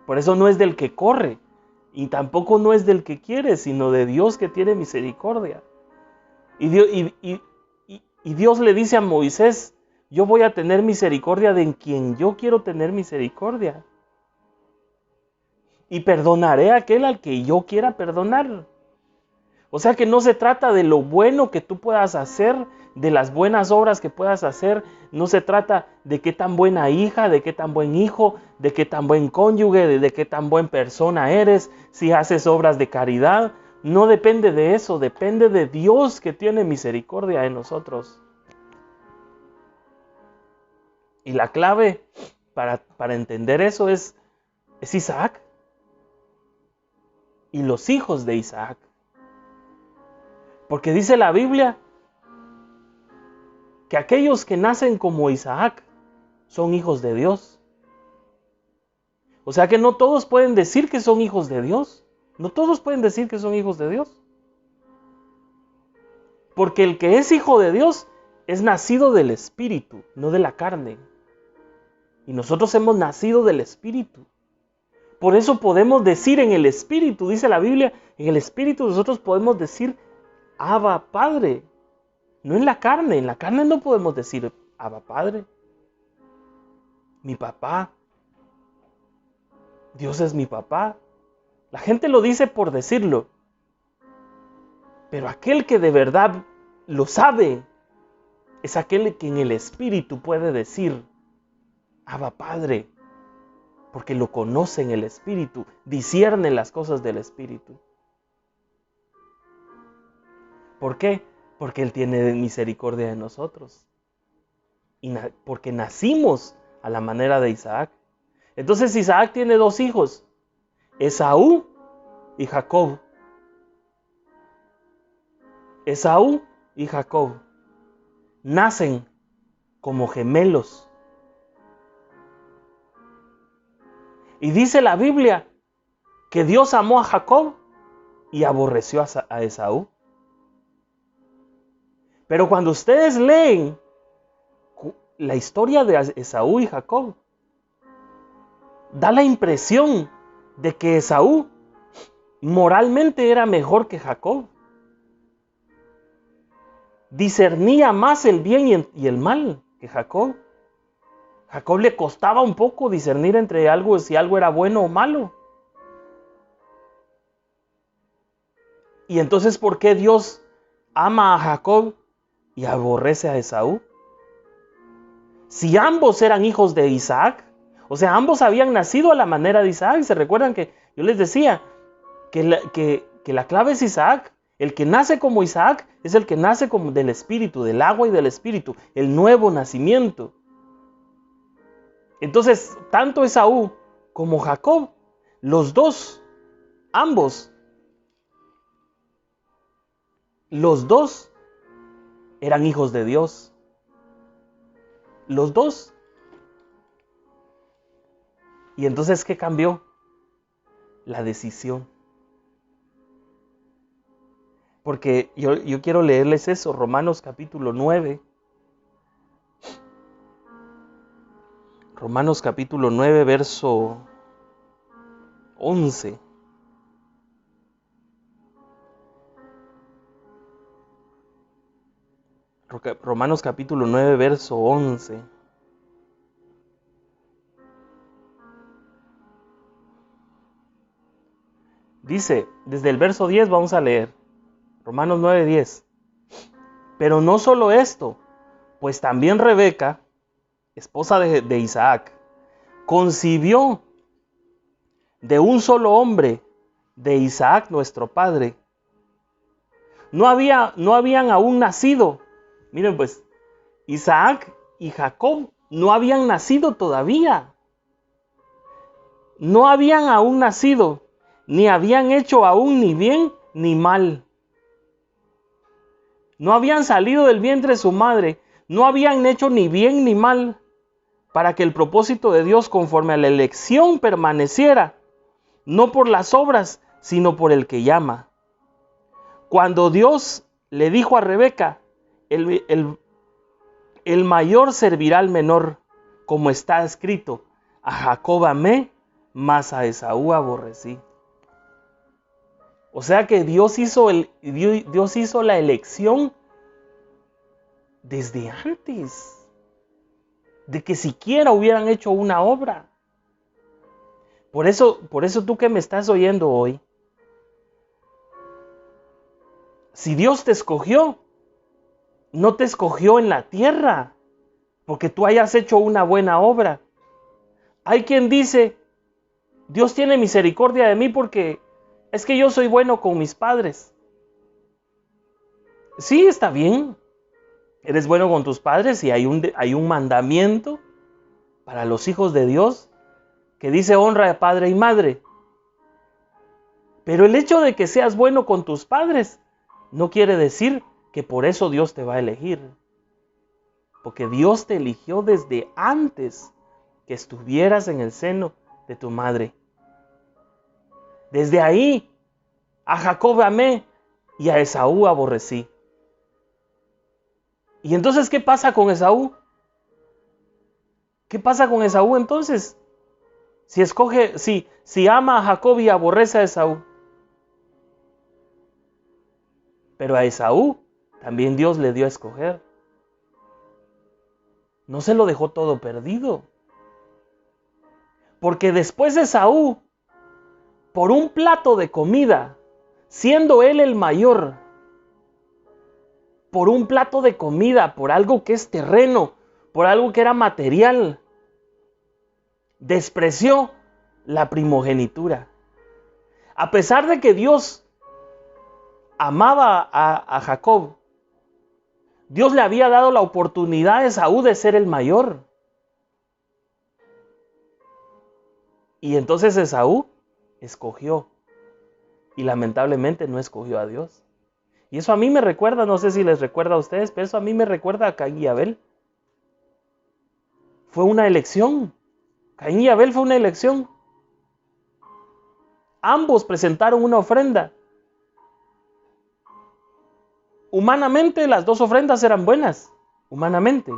Por eso no es del que corre, y tampoco no es del que quiere, sino de Dios que tiene misericordia. Y Dios le dice a Moisés, yo voy a tener misericordia de quien yo quiero tener misericordia. Y perdonaré a aquel al que yo quiera perdonar. O sea que no se trata de lo bueno que tú puedas hacer, de las buenas obras que puedas hacer. No se trata de qué tan buena hija, de qué tan buen hijo, de qué tan buen cónyuge, de qué tan buena persona eres, si haces obras de caridad. No depende de eso, depende de Dios que tiene misericordia de nosotros. Y la clave para entender eso es Isaac y los hijos de Isaac. Porque dice la Biblia que aquellos que nacen como Isaac son hijos de Dios. O sea que no todos pueden decir que son hijos de Dios. No todos pueden decir que son hijos de Dios. Porque el que es hijo de Dios es nacido del Espíritu, no de la carne. Y nosotros hemos nacido del Espíritu. Por eso podemos decir en el Espíritu, dice la Biblia, en el Espíritu nosotros podemos decir Abba Padre. No en la carne no podemos decir Abba Padre. Mi papá. Dios es mi papá. La gente lo dice por decirlo. Pero aquel que de verdad lo sabe es aquel que en el Espíritu puede decir Abba Padre. Porque lo conoce en el Espíritu, discierne las cosas del Espíritu. ¿Por qué? Porque Él tiene misericordia de nosotros. Y porque nacimos a la manera de Isaac. Entonces Isaac tiene dos hijos, Esaú y Jacob. Esaú y Jacob nacen como gemelos. Y dice la Biblia que Dios amó a Jacob y aborreció a Esaú. Pero cuando ustedes leen la historia de Esaú y Jacob, da la impresión de que Esaú moralmente era mejor que Jacob. Discernía más el bien y el mal que Jacob. Jacob le costaba un poco discernir entre algo, si algo era bueno o malo. Y entonces, ¿por qué Dios ama a Jacob y aborrece a Esaú? Si ambos eran hijos de Isaac, o sea, ambos habían nacido a la manera de Isaac. ¿Se recuerdan que yo les decía que la clave es Isaac? El que nace como Isaac es el que nace como del Espíritu, del agua y del Espíritu, el nuevo nacimiento. Entonces, tanto Esaú como Jacob, los dos eran hijos de Dios. Los dos. Y entonces, ¿qué cambió? La decisión. Porque yo quiero leerles eso, Romanos capítulo 9. Romanos capítulo 9, verso 11. Romanos capítulo 9, verso 11. Dice, desde el verso 10 vamos a leer. Romanos 9, 10. Pero no solo esto, pues también Rebeca, esposa de Isaac, concibió de un solo hombre, de Isaac nuestro padre. No habían aún nacido. Miren pues, Isaac y Jacob no habían nacido todavía. No habían aún nacido, ni habían hecho aún ni bien ni mal. No habían salido del vientre de su madre, no habían hecho ni bien ni mal, para que el propósito de Dios conforme a la elección permaneciera, no por las obras, sino por el que llama. Cuando Dios le dijo a Rebeca, el mayor servirá al menor, como está escrito, a Jacob amé mas a Esaú aborrecí. O sea que Dios hizo la elección desde antes de que siquiera hubieran hecho una obra. Por eso tú que me estás oyendo hoy, si Dios te escogió, no te escogió en la tierra porque tú hayas hecho una buena obra. Hay quien dice, Dios tiene misericordia de mí porque es que yo soy bueno con mis padres. Sí, está bien. Eres bueno con tus padres y hay un mandamiento para los hijos de Dios que dice honra de padre y madre. Pero el hecho de que seas bueno con tus padres no quiere decir que por eso Dios te va a elegir. Porque Dios te eligió desde antes que estuvieras en el seno de tu madre. Desde ahí, a Jacob amé y a Esaú aborrecí. ¿Y entonces qué pasa con Esaú? ¿Qué pasa con Esaú entonces? Si ama a Jacob y aborrece a Esaú. Pero a Esaú también Dios le dio a escoger. No se lo dejó todo perdido. Porque después de Esaú, por un plato de comida, siendo él el mayor, por un plato de comida, por algo que es terreno, por algo que era material, despreció la primogenitura. A pesar de que Dios amaba a Jacob, Dios le había dado la oportunidad a Esaú de ser el mayor. Y entonces Esaú escogió. Y lamentablemente no escogió a Dios. Y eso a mí me recuerda, no sé si les recuerda a ustedes, pero eso a mí me recuerda a Caín y Abel. Fue una elección. Caín y Abel fue una elección. Ambos presentaron una ofrenda. Humanamente las dos ofrendas eran buenas. Humanamente.